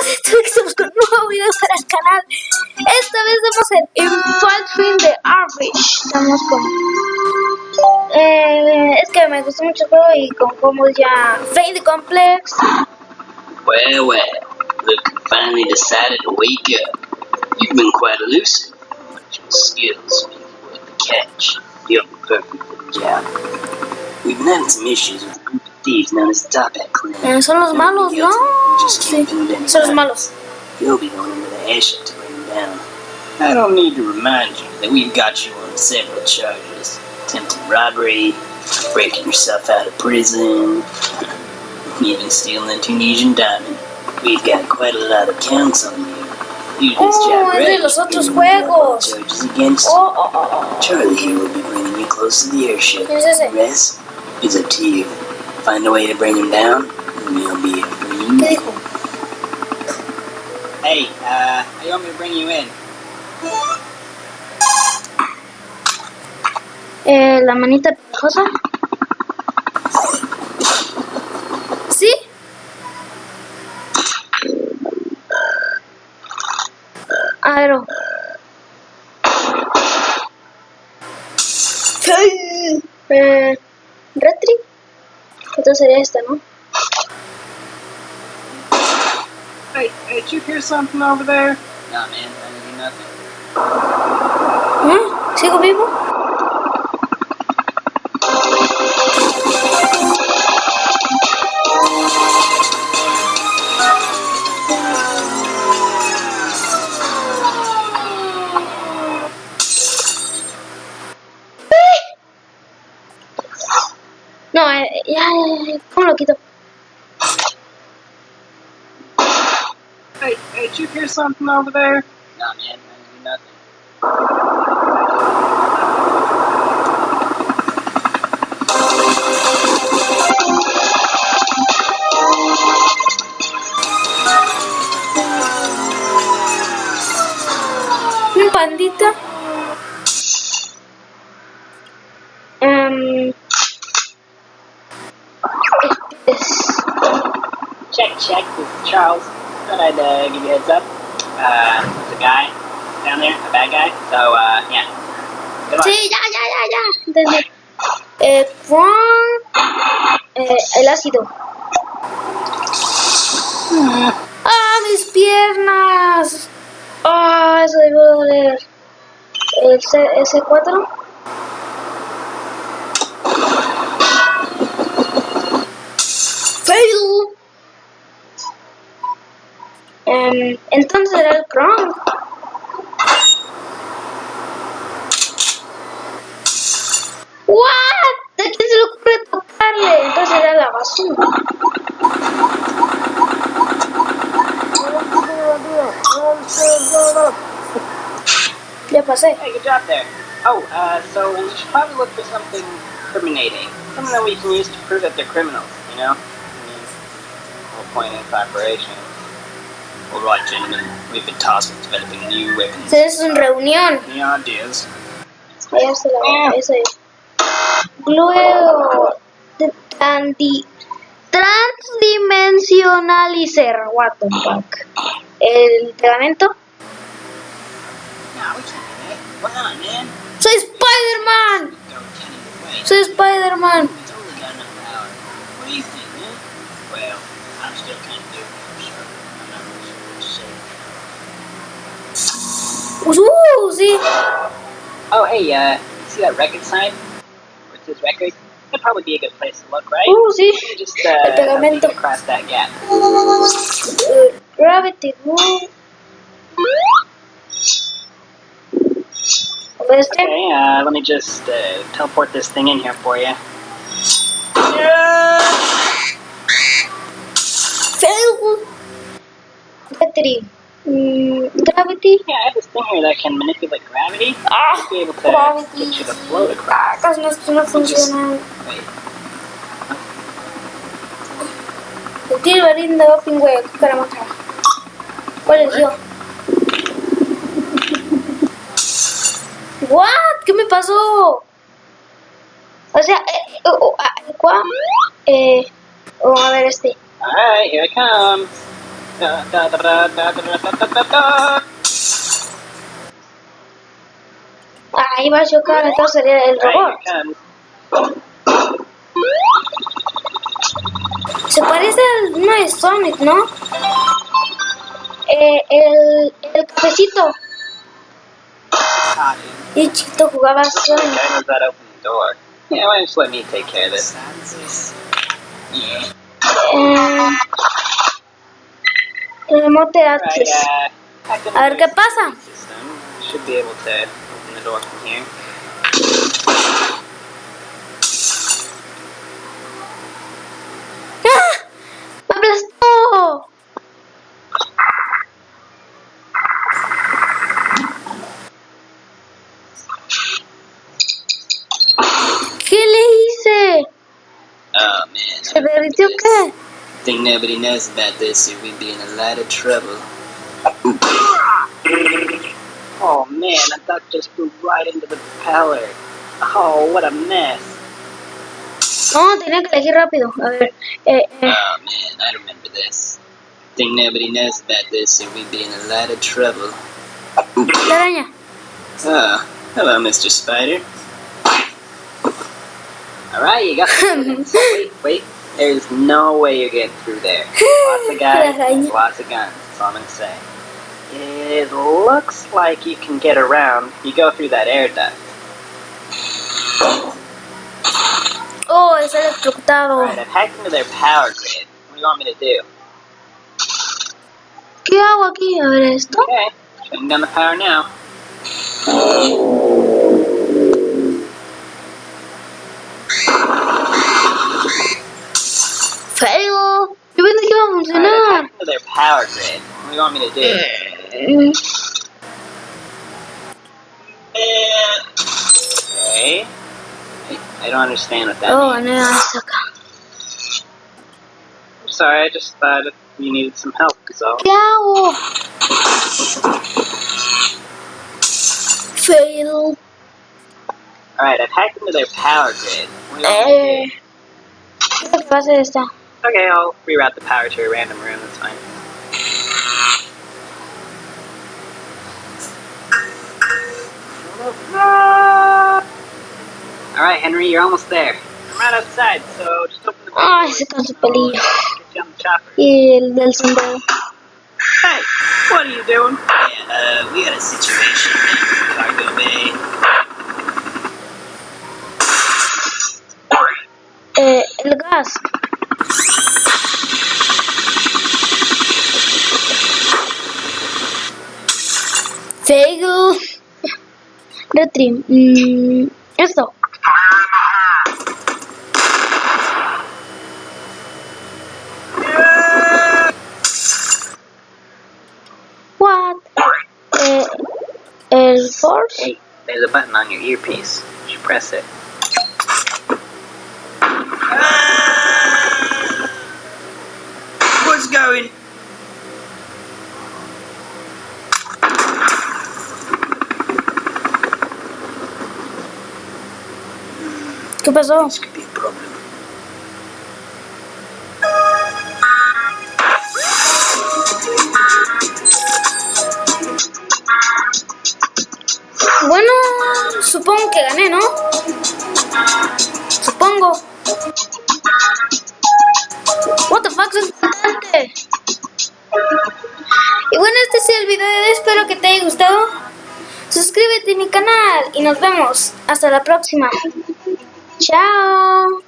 esto que estamos con un nuevo video para el canal. Esta vez vamos a hacer Infiltrating de Airship. Estamos con... es que me gustó mucho el juego y como ya Fade Complex. Well, Luke finally decided to wake up. You've been quite elusive, but your skills make it worth the catch. You're perfect for the job. We've been having some issues with a group of thieves known as the Top-Hat Clan. Son los malos, ¿no? Sí, son los malos. You'll be going into the airship to bring them down. I don't need to remind you that we've got you on several charges. Attempted robbery, breaking yourself out of prison, even stealing a Tunisian diamond. We've got quite a lot of counts on you. You do this job es de los otros juegos. charges against Charlie here will be bringing you close to the airship. ¿Qué es ese? The rest is up to you. Find a way to bring him down, and you'll be a free ¿Qué dijo? Hey, how you want me to bring you in? La manita pegajosa. ¿Sí? Aero. Retri. Esto sería esta, ¿no? Hey, did you hear something over there? Nah, man, I didn't hear nothing. ¿Sigo vivo? No, ya, ¿cómo lo quito? Hey, did you hear something over there? Nah, man, I didn't hear nothing. Un pandita. Check, this is Charles. Thought I'd give you a heads up. There's a guy down there, a bad guy. So, yeah. Good luck. Sí, ya. Entendí. El ácido. Mis piernas. Eso debió doler. El S4. Fail. Entonces era el Chrome. What? ¿De quién se le ocurre tocarle? Entonces era la basura. Ya pasé. Hey, good job there. Oh, so we should probably look for something incriminating. Something that we can use to prove that they're criminals, you know? I mean, whole point in cooperation. Alright, gentlemen, we've been tasked with developing new weapons. Es una reunión. Any ideas? Esa es. Luego, transdimensionalizer. What the fuck? El pegamento. No, we can't do that. Why not, man? Soy Spider-Man. Go Kenny's way. Soy Spider-Man. We totally got enough power. What do you think, man? Well, I'm still kind of doing it for sure. I'm not really sure what to say. Sí. Oh, hey, see that record sign? Where it says record? That'd probably be a good place to look, right? Sí. Just, El pegamento. across that gap. Gravity. Okay, let me just teleport this thing in here for you. Fail. Battery. Gravity. Yeah, I have this thing here that can manipulate gravity. I'll be able to Gravity. get you to float across. Esto no funciona. Wait. El tiro lindo doping, güey. ¿Qué queremos hacer? ¿Cuál es yo? What? ¿Qué me pasó? O sea, ¿cuál? Vamos a ver este. Alright, here it comes. Ahí va a chocar entonces el robot. Se parece al uno de Sonic, ¿no? El cafecito. Y Chito jugaba a Sonic. Yeah, why don't you let me take care of this? El remote access. A ver qué pasa. Should be able to open the door from here. ¡Ah! ¡Me aplastó! ¿Qué le hice? Oh man. ¿Se derritió qué? Think nobody knows about this or we'd be in a lot of trouble. Oh man, that duck just flew right into the propeller. Oh, what a mess. No, tenía que elegir rápido. A ver. Oh man, I remember this. Think nobody knows about this or we'd be in a lot of trouble. La araña. Oh, hello, Mr. Spider. Alright, you got the wait. There's no way you're getting through there. Lots of guys, lots of guns. That's all I'm gonna say. It looks like you can get around. You go through that air duct. Oh, es electrocutado. Alright, I've hacked into their power grid. What do you want me to do? ¿Qué hago aquí? A ver esto. Okay, shutting down the power now. Fail. Yo pensé que iba a Alright, funcionar. I've hacked into their power grid. What do you want me to do? Okay. I don't understand what that Oh, means. no, es acá. I'm sorry, I just thought you needed some help, is all. ¿Qué hago? Fail. Alright, I've hacked into their power grid. What do you want me to do? Quiero que pase esta. Okay, I'll reroute the power to a random room, that's fine. Alright, Henry, you're almost there. I'm right outside, so just open the door. Ay, se con su pelillo. Get you on the chopper. Y el del sombrero. Hey, what are you doing? Yeah, we got a situation in cargo bay. El gas. Fail. Retrim. Esto. What? El force. Hey, there's a button on your earpiece. You should press it. What's going? ¿Qué pasó? This could be a problem. Bueno, supongo que gané, ¿no? Supongo. What the fuck, es importante. Y bueno, este es el video de hoy. Espero que te haya gustado. Suscríbete a mi canal y nos vemos. Hasta la próxima. Chao.